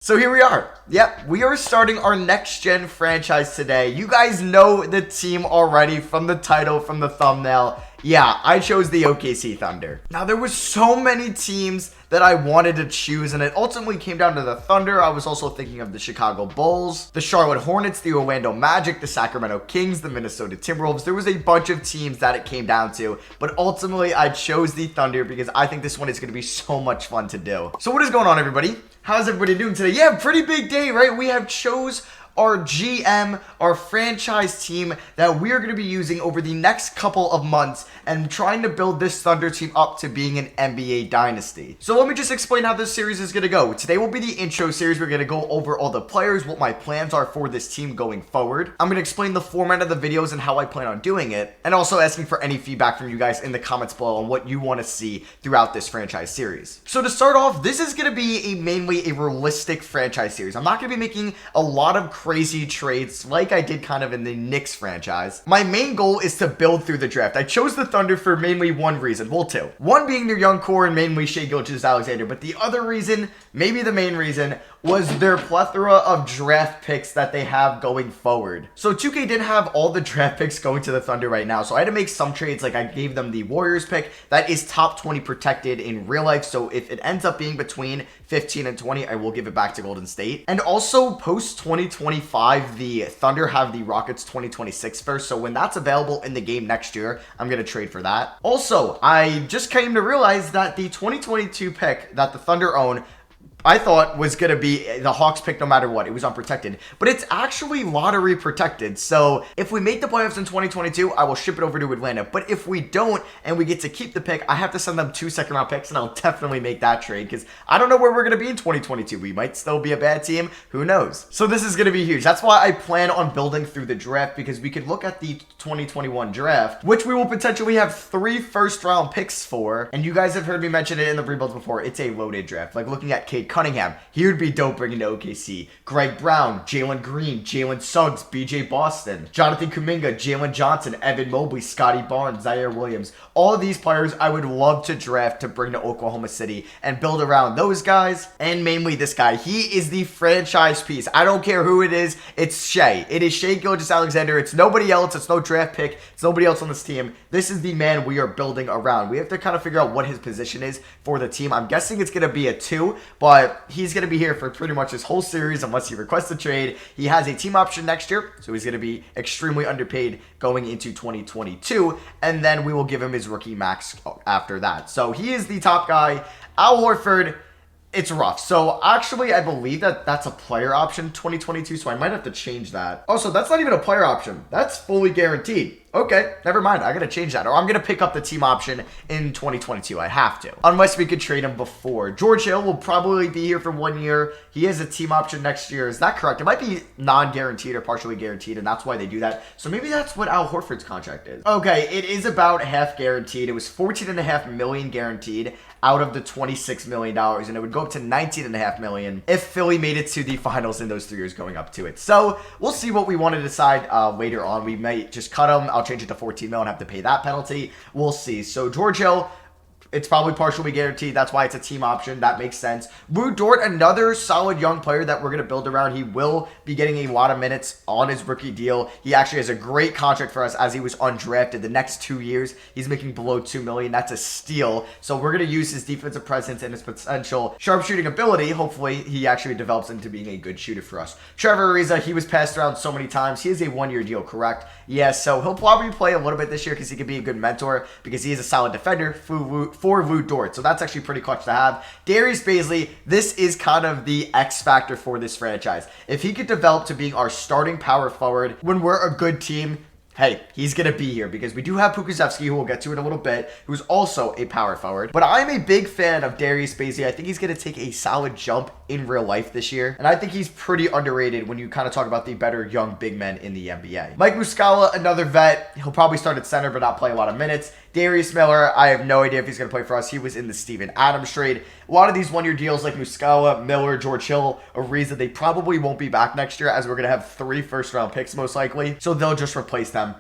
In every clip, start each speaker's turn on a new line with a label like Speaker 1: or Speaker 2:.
Speaker 1: So here we are. Yep, we are starting our next gen franchise today. You guys know the team already from the title, from the thumbnail. Yeah, I chose the OKC Thunder. Now, there was so many teams that I wanted to choose, and it ultimately came down to the Thunder. I was also thinking of the Chicago Bulls, the Charlotte Hornets, the Orlando Magic, the Sacramento Kings, the Minnesota Timberwolves. There was a bunch of teams that it came down to, but ultimately I chose the Thunder because I think this one is going to be so much fun to do. So what is going on, everybody? How's everybody doing today? Yeah, pretty big day, right? We have chose our GM, our franchise team that we are going to be using over the next couple of months and trying to build this Thunder team up to being an NBA dynasty. So let me just explain how this series is going to go. Today will be the intro series. We're going to go over all the players, what my plans are for this team going forward. I'm going to explain the format of the videos and how I plan on doing it, and also asking for any feedback from you guys in the comments below on what you want to see throughout this franchise series. So to start off, this is going to be mainly a realistic franchise series. I'm not going to be making a lot of crazy trades like I did kind of in the Knicks franchise. My main goal is to build through the draft. I chose the Thunder for mainly one reason. Well, two. One being their young core and mainly Shai Gilgeous-Alexander, but the other reason, maybe the main reason, was their plethora of draft picks that they have going forward. So 2K didn't have all the draft picks going to the Thunder right now, so I had to make some trades. Like I gave them the Warriors pick that is top 20 protected in real life, so if it ends up being between 15 and 20, I will give it back to Golden State. And also post 2025, the Thunder have the Rockets 2026 first, so when that's available in the game next year, I'm going to trade for that. Also, I just came to realize that the 2022 pick that the Thunder own, I thought was going to be the Hawks pick no matter what. It was unprotected. But it's actually lottery protected. So if we make the playoffs in 2022, I will ship it over to Atlanta. But if we don't and we get to keep the pick, I have to send them 2 second-round picks, and I'll definitely make that trade because I don't know where we're going to be in 2022. We might still be a bad team. Who knows? So this is going to be huge. That's why I plan on building through the draft, because we could look at the 2021 draft, which we will potentially have 3 first-round picks for. And you guys have heard me mention it in the rebuilds before. It's a loaded draft. Like looking at Cade Cunningham, he would be dope bringing to OKC. Greg Brown, Jalen Green, Jalen Suggs, BJ Boston, Jonathan Kuminga, Jalen Johnson, Evan Mobley, Scotty Barnes, Zaire Williams. All of these players I would love to draft to bring to Oklahoma City and build around those guys, and mainly this guy. He is the franchise piece. I don't care who it is. It's Shai. It is Shai Gilgeous-Alexander. It's nobody else. It's no draft pick. It's nobody else on this team. This is the man we are building around. We have to kind of figure out what his position is for the team. I'm guessing it's going to be a 2, but he's going to be here for pretty much his whole series unless he requests a trade. He has a team option next year, so he's going to be extremely underpaid going into 2022, and then we will give him his rookie max after that. So he is the top guy. Al Horford, it's rough. So actually, I believe that that's a player option 2022, so I might have to change that. Oh, so that's not even a player option. That's fully guaranteed. Okay, never mind. I gotta change that. Or I'm gonna pick up the team option in 2022. I have to. Unless we could trade him before. George Hill will probably be here for 1 year. He has a team option next year. Is that correct? It might be non-guaranteed or partially guaranteed, and that's why they do that. So maybe that's what Al Horford's contract is. Okay, it is about half guaranteed. It was $14.5 million guaranteed out of the $26 million, and it would go up to $19.5 million if Philly made it to the finals in those 3 years going up to it. So we'll see what we want to decide later on. We might just cut him. I'll change it to 14 mil and have to pay that penalty. We'll see. So George Hill, it's probably partially guaranteed. That's why it's a team option. That makes sense. Lu Dort, another solid young player that we're going to build around. He will be getting a lot of minutes on his rookie deal. He actually has a great contract for us as he was undrafted. The next 2 years, he's making below $2 million. That's a steal. So we're going to use his defensive presence and his potential sharpshooting ability. Hopefully, he actually develops into being a good shooter for us. Trevor Ariza, he was passed around so many times. He has a 1-year deal, correct? Yes, so he'll probably play a little bit this year because he could be a good mentor because he is a solid defender for Lu Dort. So that's actually pretty clutch to have. Darius Bazley, this is kind of the X factor for this franchise. If he could develop to being our starting power forward when we're a good team, hey, he's going to be here because we do have Pokusevski, who we'll get to in a little bit, who's also a power forward. But I'm a big fan of Darius Bazley. I think he's going to take a solid jump in real life this year. And I think he's pretty underrated when you kind of talk about the better young big men in the NBA. Mike Muscala, another vet. He'll probably start at center but not play a lot of minutes. Darius Miller, I have no idea if he's going to play for us. He was in the Steven Adams trade. A lot of these one-year deals like Muscala, Miller, George Hill, Ariza, they probably won't be back next year as we're going to have 3 first-round picks most likely. So they'll just replace them.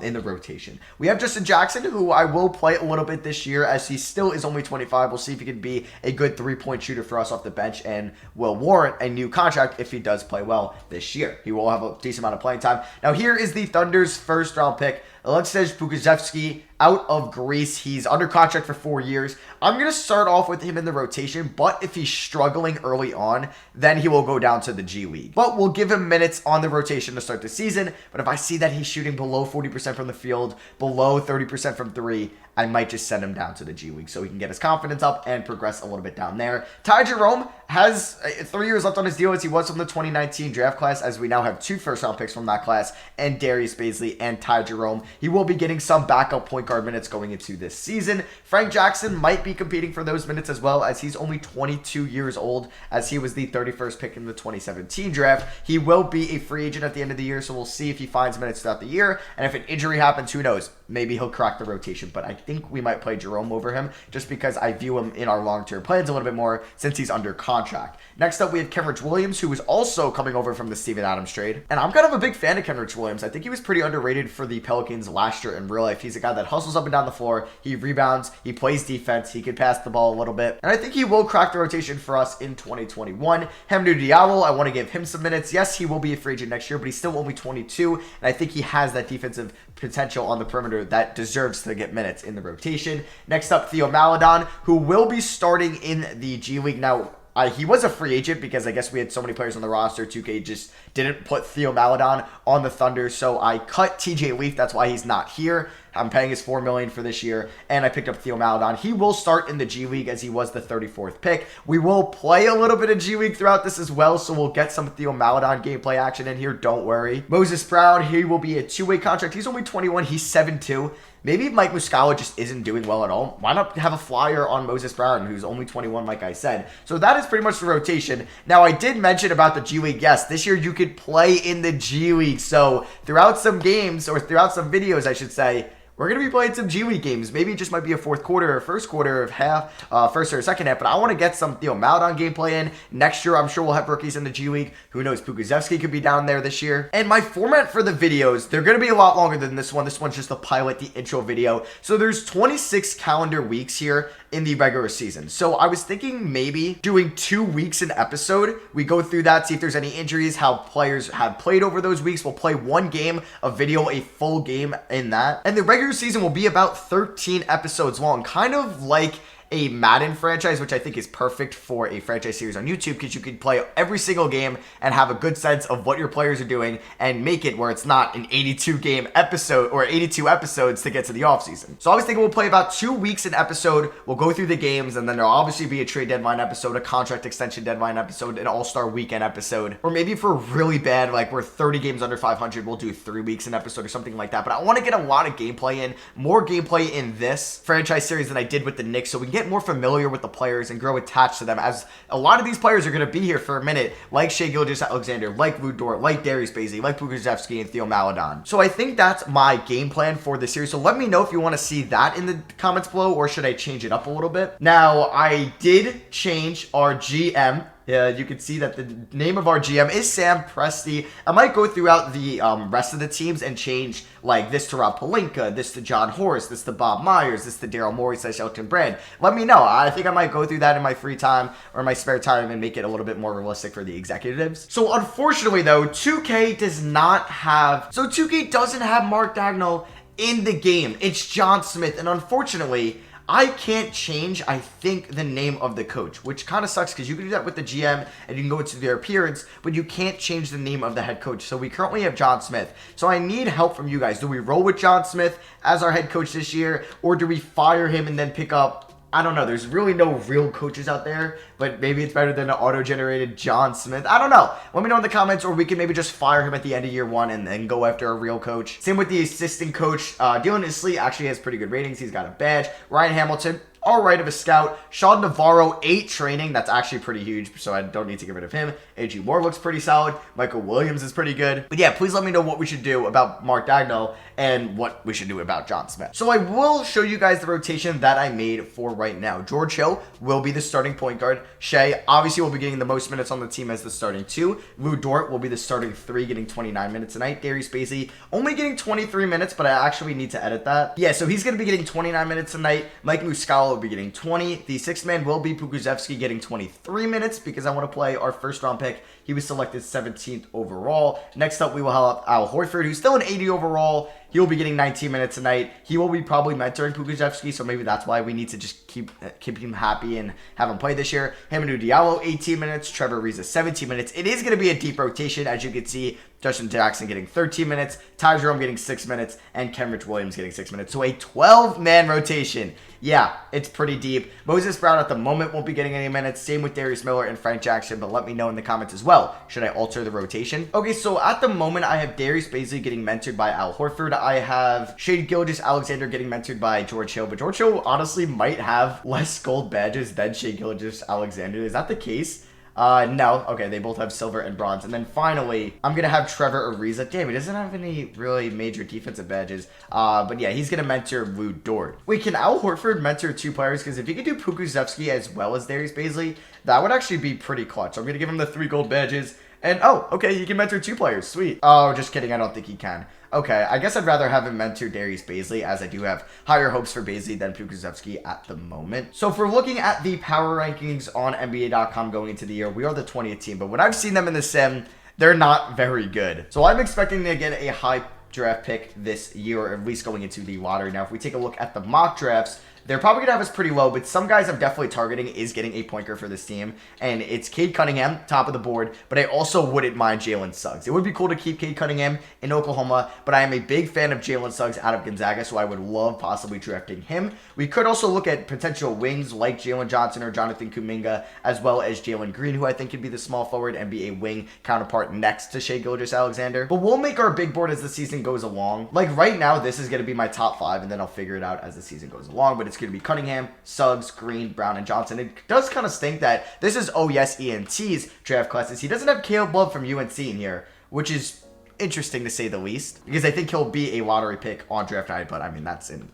Speaker 1: in the rotation. We have Justin Jackson, who I will play a little bit this year as he still is only 25. We'll see if he can be a good three-point shooter for us off the bench and will warrant a new contract if he does play well this year. He will have a decent amount of playing time. Now here is the Thunder's first round pick, Aleksej Pokusevski, out of Greece. He's under contract for 4 years. I'm going to start off with him in the rotation, but if he's struggling early on, then he will go down to the G League. But we'll give him minutes on the rotation to start the season. But if I see that he's shooting below 40% from the field, below 30% from three, I might just send him down to the G League so he can get his confidence up and progress a little bit down there. Ty Jerome has 3 years left on his deal as he was from the 2019 draft class, as we now have 2 first-round picks from that class, and Darius Bazley and Ty Jerome. He will be getting some backup point guard minutes going into this season. Frank Jackson might be competing for those minutes as well, as he's only 22 years old, as he was the 31st pick in the 2017 draft. He will be a free agent at the end of the year, so we'll see if he finds minutes throughout the year, and if an injury happens, who knows? Maybe he'll crack the rotation, but I think we might play Jerome over him just because I view him in our long-term plans a little bit more since he's under contract. Next up, we have Kenrich Williams, who is also coming over from the Steven Adams trade. And I'm kind of a big fan of Kenrich Williams. I think he was pretty underrated for the Pelicans last year in real life. He's a guy that hustles up and down the floor. He rebounds. He plays defense. He can pass the ball a little bit. And I think he will crack the rotation for us in 2021. Hamidou Diallo, I want to give him some minutes. Yes, he will be a free agent next year, but he's still only 22. And I think he has that defensive potential on the perimeter that deserves to get minutes in the rotation. Next up, Theo Maledon, who will be starting in the G League. Now, he was a free agent because I guess we had so many players on the roster. 2K just didn't put Theo Maledon on the Thunder, so I cut TJ Leaf. That's why he's not here. I'm paying his $4 million for this year, and I picked up Theo Maledon. He will start in the G League as he was the 34th pick. We will play a little bit of G League throughout this as well, so we'll get some Theo Maledon gameplay action in here. Don't worry. Moses Brown, he will be a two-way contract. He's only 21. He's 7'2". Maybe Mike Muscala just isn't doing well at all. Why not have a flyer on Moses Brown, who's only 21, like I said? So that is pretty much the rotation. Now, I did mention about the G League. Yes, this year you could play in the G League. So throughout some games, or throughout some videos, I should say, we're going to be playing some G League games. Maybe it just might be a fourth quarter or first quarter of half, first or second half. But I want to get some Theo Maledon gameplay in. Next year, I'm sure we'll have rookies in the G League. Who knows? Pokusevski could be down there this year. And my format for the videos, they're going to be a lot longer than this one. This one's just the pilot, the intro video. So there's 26 calendar weeks here in the regular season. So I was thinking maybe doing 2 weeks an episode. We go through that, see if there's any injuries, how players have played over those weeks. We'll play one game of video, a full game in that. And the regular season will be about 13 episodes long, kind of like a Madden franchise, which I think is perfect for a franchise series on YouTube because you could play every single game and have a good sense of what your players are doing and make it where it's not an 82 game episode or 82 episodes to get to the offseason. So I was thinking we'll play about 2 weeks an episode. We'll go through the games, and then there'll obviously be a trade deadline episode, a contract extension deadline episode, an all-star weekend episode, or maybe if we're really bad, like we're 30 games under 500, we'll do 3 weeks an episode or something like that. But I want to get a lot of gameplay in, more gameplay in this franchise series than I did with the Knicks, so we can get more familiar with the players and grow attached to them, as a lot of these players are going to be here for a minute, like Shai Gilgeous-Alexander, like Lu Dort, like Darius Bazley, like Pokusevski, and Theo Maledon. So I think that's my game plan for this series. So let me know if you want to see that in the comments below, or should I change it up a little bit? Now, I did change our GM. Yeah, you can see that the name of our GM is Sam Presti. I might go throughout the rest of the teams and change like this to Rob Pelinka, this to John Horst, this to Bob Myers, this to Daryl Morey / Elton Brand. Let me know. I think I might go through that in my free time or my spare time and make it a little bit more realistic for the executives. So unfortunately though, 2K does not have... So 2K doesn't have Mark Daigneault in the game. It's John Smith, and unfortunately, I can't change, I think, the name of the coach, which kind of sucks because you can do that with the GM and you can go into their appearance, but you can't change the name of the head coach. So we currently have John Smith. So I need help from you guys. Do we roll with John Smith as our head coach this year, or do we fire him and then pick up... I don't know. There's really no real coaches out there, but maybe it's better than an auto-generated John Smith. I don't know. Let me know in the comments, or we can maybe just fire him at the end of year one and then go after a real coach. Same with the assistant coach. Dylan Isley actually has pretty good ratings. He's got a badge. Ryan Hamilton all right of a scout. Sean Navarro, 8 training. That's actually pretty huge, so I don't need to get rid of him. A.G. Moore looks pretty solid. Michael Williams is pretty good. But yeah, please let me know what we should do about Mark Daigneault and what we should do about John Smith. So I will show you guys the rotation that I made for right now. George Hill will be the starting point guard. Shea obviously will be getting the most minutes on the team as the starting 2. Lou Dort will be the starting 3, getting 29 minutes a night. Darius Bazley only getting 23 minutes, but I actually need to edit that. Yeah, so he's going to be getting 29 minutes a night. Mike Muscala will be getting 20. The 6th man will be Pokusevski getting 23 minutes because I want to play our first round pick. He was selected 17th overall. Next up, we will have Al Horford, who's still an 80 overall. He will be getting 19 minutes a night. He will be probably mentoring Pokusevski, so maybe that's why we need to just keep him happy and have him play this year. Hamidou Diallo, 18 minutes. Trevor Ariza, 17 minutes. It is going to be a deep rotation, as you can see. Justin Jackson getting 13 minutes. Ty Jerome getting 6 minutes. And Kenrich Williams getting 6 minutes. So a 12-man rotation. Yeah, it's pretty deep. Moses Brown at the moment won't be getting any minutes. Same with Darius Miller and Frank Jackson, but let me know in the comments as well. Should I alter the rotation? Okay, so at the moment, I have Darius Bazley getting mentored by Al Horford. I have Shai Gilgeous-Alexander getting mentored by George Hill, but George Hill honestly might have less gold badges than Shai Gilgeous-Alexander. Is that the case? No. Okay, they both have silver and bronze. And then finally, I'm going to have Trevor Ariza. Damn, he doesn't have any really major defensive badges. But yeah, he's going to mentor Lou Dort. Wait, can Al Horford mentor 2 players? Because if he could do Pokusevski as well as Darius Bazley, that would actually be pretty clutch. So I'm going to give him the 3 gold badges. And, oh, okay, he can mentor 2 players. Sweet. Oh, just kidding. I don't think he can. Okay, I guess I'd rather have him mentor Darius Bazley, as I do have higher hopes for Bazley than Pokusevski at the moment. So if we're looking at the power rankings on NBA.com going into the year, we are the 20th team. But when I've seen them in the sim, they're not very good. So I'm expecting to get a high draft pick this year, or at least going into the lottery. Now, if we take a look at the mock drafts, they're probably going to have us pretty low, but some guys I'm definitely targeting is getting a point guard for this team, and it's Cade Cunningham, top of the board, but I also wouldn't mind Jalen Suggs. It would be cool to keep Cade Cunningham in Oklahoma, but I am a big fan of Jalen Suggs out of Gonzaga, so I would love possibly drafting him. We could also look at potential wings like Jalen Johnson or Jonathan Kuminga, as well as Jalen Green, who I think could be the small forward and be a wing counterpart next to Shai Gilgeous-Alexander. But we'll make our big board as the season goes along. Like right now, this is going to be my top 5, and then I'll figure it out as the season goes along, but it's going to be Cunningham, Suggs, Green, Brown, and Johnson. It does kind of stink that this is ENT's draft classes. He doesn't have Caleb Love from UNC in here, which is interesting to say the least, because I think he'll be a lottery pick on draft night, but I mean, that's in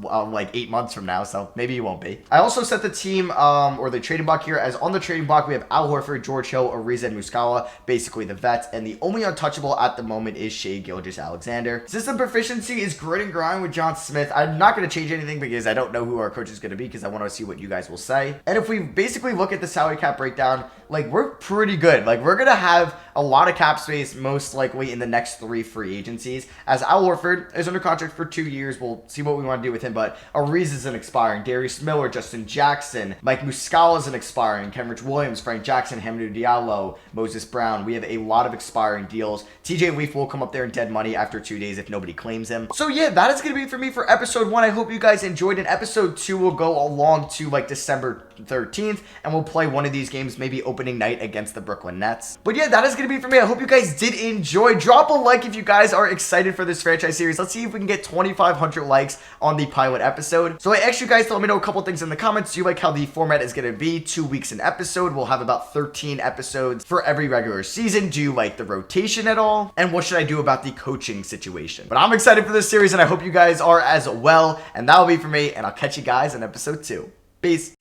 Speaker 1: like 8 months from now, so maybe he won't be. I also set the team, or the trading block here, as on the trading block, we have Al Horford, George Hill, Ariza, and Muscala, basically the vets, and the only untouchable at the moment is Shai Gilgeous-Alexander. System proficiency is grit and grind with John Smith. I'm not going to change anything because I don't know who our coach is going to be, because I want to see what you guys will say. And if we basically look at the salary cap breakdown, like, we're pretty good. Like, we're going to have a lot of cap space, most likely in the next 3 free agencies, as Al Horford is under contract for 2 years. We'll see what we want to do with him, but Ariza is an expiring. Darius Miller, Justin Jackson, Mike Muscala is an expiring. Kenrich Williams, Frank Jackson, Hamidou Diallo, Moses Brown. We have a lot of expiring deals. TJ Leaf will come up there in dead money after 2 days if nobody claims him. So yeah, that is going to be it for me for episode 1. I hope you guys enjoyed it. Episode 2 will go along to like December 13th, and we'll play one of these games, maybe opening night against the Brooklyn Nets. But yeah, that is going to be it for me. I hope you guys did enjoy. Drop a like if you guys are excited for this franchise series. Let's see if we can get 2,500 likes on the pilot episode. So I asked you guys to let me know a couple things in the comments. Do you like how the format is going to be? 2 weeks an episode. We'll have about 13 episodes for every regular season. Do you like the rotation at all? And what should I do about the coaching situation? But I'm excited for this series, and I hope you guys are as well. And that'll be for me, and I'll catch you guys in episode 2. Peace.